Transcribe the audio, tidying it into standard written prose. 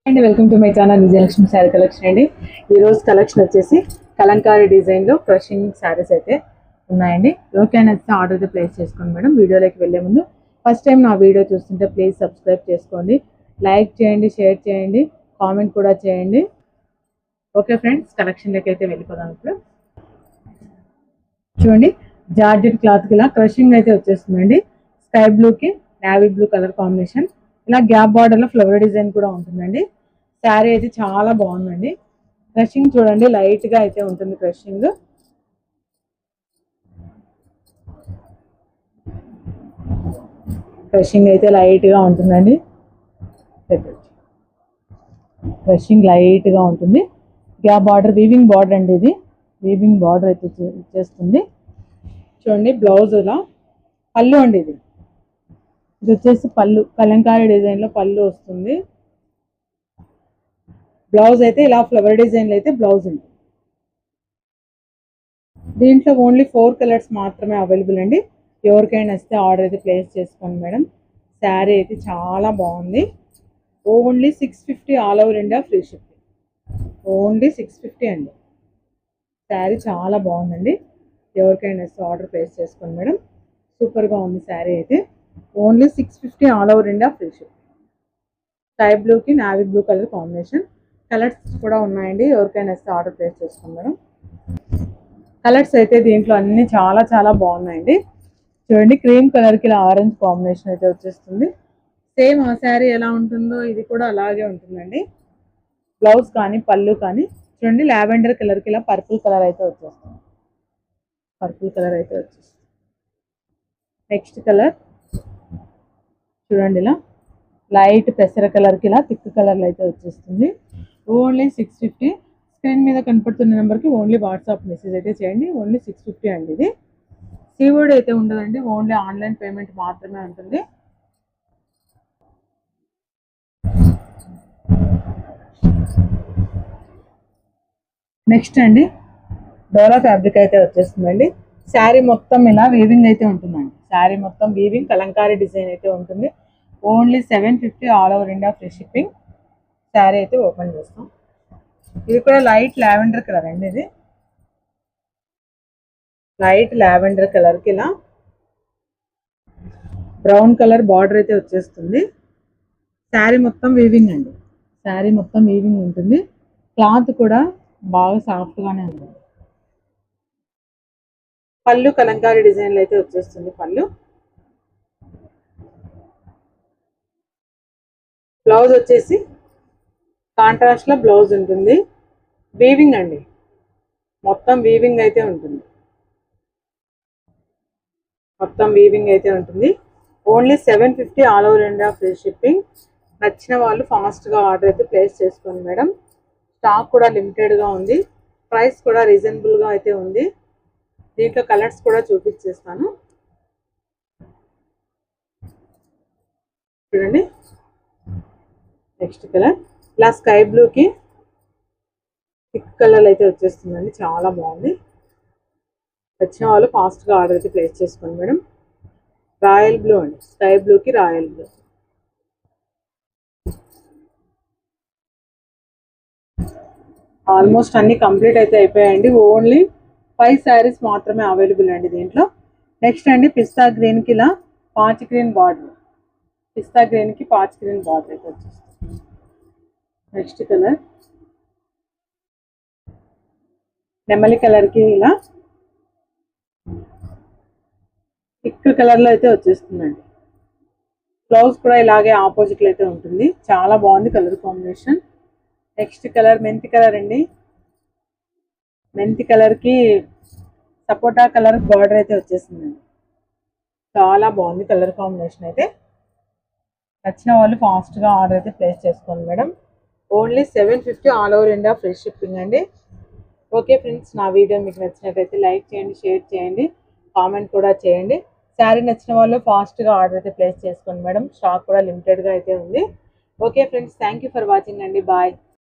అండి welcome to my channel Vijayalakshmi sari collection అండి. ఈరోజు కలెక్షన్ వచ్చేసి కలంకారీ డిజైన్లో క్రషింగ్ శారీస్ అయితే ఉన్నాయండి. ఎవరికైనా అయితే ఆర్డర్ అయితే ప్లేస్ చేసుకోండి మేడం. వీడియోలోకి వెళ్ళే ముందు ఫస్ట్ టైం నా వీడియో చూస్తుంటే ప్లీజ్ సబ్స్క్రైబ్ చేసుకోండి, లైక్ చేయండి, షేర్ చేయండి, కామెంట్ కూడా చేయండి. ఓకే ఫ్రెండ్స్, కలెక్షన్లోకి అయితే వెళ్ళిపోదాం. ఇప్పుడు చూడండి, జార్జెట్ క్లాత్కి ఇలా క్రషింగ్ అయితే వచ్చేస్తుందండి. స్కై బ్లూకి నేవీ బ్లూ కలర్ కాంబినేషన్, ఇలా గ్యాప్ బార్డర్లో ఫ్లవర్ డిజైన్ కూడా ఉంటుందండి. శారీ అయితే చాలా బాగుందండి. క్రషింగ్ చూడండి, లైట్ గా అయితే ఉంటుంది. క్రషింగ్ అయితే లైట్ గా ఉంటుందండి. క్రషింగ్ లైట్ గా ఉంటుంది. గ్యాప్ బార్డర్, వీవింగ్ బార్డర్ అండి. ఇది వీవింగ్ బార్డర్ అయితే చేస్తుంది. చూడండి, బ్లౌజ్ ఇలా పళ్ళు అండి. ఇది వచ్చేసి పళ్ళు, కలంకారీ డిజైన్ లో పళ్ళు వస్తుంది. బ్లౌజ్ అయితే ఇలా ఫ్లవర్ డిజైన్ లో అయితే బ్లౌజ్ ఉంది. దీంట్లో ఓన్లీ 4 కలర్స్ మాత్రమే అవైలబుల్ అండి. ఎవరికైనా వస్తే ఆర్డర్ అయితే ప్లేస్ చేసుకోండి మేడం. శారీ అయితే చాలా బాగుంది. Only 650 all over India free shipping. Only 650 అండి. శారీ చాలా బాగుందండి. ఎవరికైనా వస్తే ఆర్డర్ ప్లేస్ చేసుకోండి మేడం. సూపర్గా ఉంది శారీ అయితే. Only 650 all over India free shipping. Sky బ్లూకి navy blue colour combination. Colours కూడా ఉన్నాయండి. ఎవరికైనా వస్తే ఆర్డర్ ప్లేస్ చేసుకోండి మేడం. కలర్స్ అయితే దీంట్లో అన్ని చాలా చాలా బాగున్నాయండి. చూడండి, క్రీమ్ కలర్కి ఇలా ఆరెంజ్ కాంబినేషన్ అయితే వచ్చేస్తుంది. సేమ్ ఆ శారీ ఎలా ఉంటుందో ఇది కూడా అలాగే ఉంటుందండి. బ్లౌజ్ కానీ పళ్ళు కానీ చూడండి, లావెండర్ కలర్కి ఇలా పర్పుల్ కలర్ అయితే వచ్చేస్తుంది. నెక్స్ట్ కలర్ చూడండి, ఇలా లైట్ పెసర కలర్కి ఇలా థిక్ కలర్లో అయితే వచ్చేస్తుంది. ఓన్లీ 650. స్క్రీన్ మీద కనపడుతున్న నెంబర్కి ఓన్లీ వాట్సాప్ మెసేజ్ అయితే చేయండి. ఓన్లీ 650 అండి. ఇది సీవర్డ్ అయితే ఉండదండి. ఓన్లీ ఆన్లైన్ పేమెంట్ మాత్రమే ఉంటుంది. నెక్స్ట్ అండి, డోలా ఫ్యాబ్రిక్ అయితే వచ్చేస్తుందండి. శారీ మొత్తం ఇలా వీవింగ్ అయితే ఉంటుందండి. శారీ మొత్తం వీవింగ్ కలంకారీ డిజైన్ అయితే ఉంటుంది. Only 750 all over India free shipping. Sari అయితే ఓపెన్ చేస్తాం. ఇది కూడా లైట్ లావెండర్ కలర్ అండి. ఇది లైట్ లావెండర్ కలర్కి ఇలా బ్రౌన్ కలర్ బార్డర్ అయితే వచ్చేస్తుంది. శారీ మొత్తం వీవింగ్ అండి. శారీ మొత్తం వీవింగ్ ఉంటుంది. క్లాత్ కూడా బాగా సాఫ్ట్గానే ఉంటుంది. పళ్ళు కలంకారీ డిజైన్లో అయితే వచ్చేస్తుంది. పళ్ళు, బ్లౌజ్ వచ్చేసి కాంట్రాస్ట్లో బ్లౌజ్ ఉంటుంది. వీవింగ్ అండి, మొత్తం వీవింగ్ అయితే ఉంటుంది. Only 750 all over India free shipping. నచ్చిన వాళ్ళు ఫాస్ట్గా ఆర్డర్ అయితే ప్లేస్ చేసుకోండి మేడం. స్టాక్ కూడా లిమిటెడ్గా ఉంది. ప్రైస్ కూడా రీజనబుల్గా అయితే ఉంది. దీంట్లో కలర్స్ కూడా చూపించేస్తాను. చూడండి, నెక్స్ట్ కలర్ ఇలా స్కై బ్లూకి థిక్ కలర్ అయితే వచ్చేస్తుందండి. చాలా బాగుంది. వచ్చిన వాళ్ళు ఫాస్ట్గా ఆర్డర్ అయితే ప్లేస్ చేసుకోండి మేడం. రాయల్ బ్లూ అండి, స్కై బ్లూకి రాయల్ బ్లూ. ఆల్మోస్ట్ అన్ని కంప్లీట్ అయితే అయిపోయాయండి. ఓన్లీ 5 శారీస్ మాత్రమే అవైలబుల్ అండి దీంట్లో. నెక్స్ట్ అండి, పిస్తా గ్రీన్కి ఇలా పాచ్ గ్రీన్ బార్డర్. పిస్తా గ్రీన్కి పాచ్ గ్రీన్ బార్డర్ అయితే వచ్చేస్తుంది. నెక్స్ట్ కలర్ నెమలి కలర్కి ఇలా థిక్ కలర్లో అయితే వచ్చేస్తుందండి. బ్లౌజ్ కూడా ఇలాగే ఆపోజిట్లో అయితే ఉంటుంది. చాలా బాగుంది కలర్ కాంబినేషన్. నెక్స్ట్ కలర్ మెంతి కలర్ అండి. మెంతి కలర్కి సపోటా కలర్ బార్డర్ అయితే వచ్చేసిందండి. చాలా బాగుంది కలర్ కాంబినేషన్ అయితే. నచ్చిన వాళ్ళు ఫాస్ట్గా ఆర్డర్ అయితే ప్లేస్ చేసుకోండి madam. Only 750 all over India free shipping అండి. ఓకే ఫ్రెండ్స్, నా వీడియో మీకు నచ్చినట్లయితే లైక్ చేయండి, షేర్ చేయండి, కామెంట్ కూడా చేయండి. శారీ నచ్చిన వాళ్ళు ఫాస్ట్గా ఆర్డర్ అయితే ప్లేస్ చేసుకోండి మేడం. స్టాక్ కూడా లిమిటెడ్గా అయితే ఉంది. Okay friends, thank you for watching అండి. బాయ్.